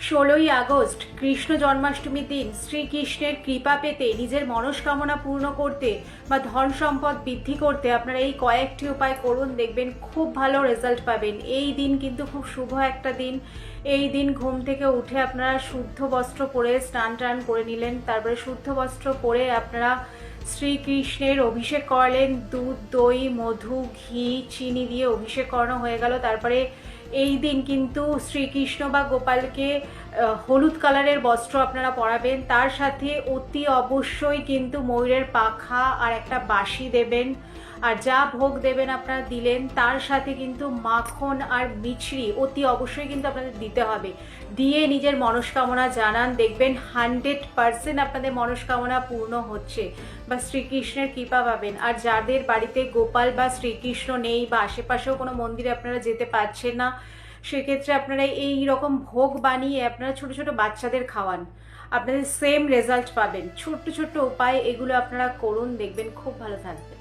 16ই August Krishna জন্মাষ্টমীর দিন শ্রীকৃষ্ণের কৃপা পেতে, নিজের মনস্কামনা পূর্ণ করতে বা ধন সম্পদ বৃদ্ধি করতে আপনারা এই কয়েকটি উপায় করুন, দেখবেন খুব ভালো রেজাল্ট পাবেন। এই দিন কিন্তু খুব শুভ একটা দিন। এই দিন ঘুম থেকে উঠে আপনারা শুদ্ধ বস্ত্র পরে স্নান টান করে নিলেন, তারপরে শুদ্ধ বস্ত্র পরে আপনারা শ্রীকৃষ্ণের অভিষেক করলেন। দুধ, দই, মধু, ঘি, চিনি দিয়ে অভিষেক করানো হয়ে গেল। তারপরে এই দিন কিন্তু শ্রীকৃষ্ণ বা গোপালকে হলুদ কালারের বস্ত্র আপনারা পরাবেন। তার সাথে অতি অবশ্যই কিন্তু ময়ূরের পাখা আর একটা বাঁশি দেবেন। আর যা ভোগ দেবেন আপনারা দিলেন, তার সাথে কিন্তু মাখন আর মিছরি অতি অবশ্যই কিন্তু আপনাদের দিতে হবে। দিয়ে নিজের মনস্কামনা জানান, দেখবেন 100% আপনাদের মনস্কামনা পূর্ণ হচ্ছে বা শ্রীকৃষ্ণের কৃপা পাবেন। আর যাদের বাড়িতে গোপাল বা শ্রীকৃষ্ণ নেই বা আশেপাশেও কোনো মন্দিরে আপনারা যেতে পারছেন না, সেক্ষেত্রে আপনারা এই রকম ভোগ বানিয়ে আপনারা ছোট ছোট বাচ্চাদের খাওয়ান, আপনাদের সেম রেজাল্ট পাবেন। ছোট্ট ছোট্ট উপায় এগুলো আপনারা করুন, দেখবেন খুব ভালো থাকবে।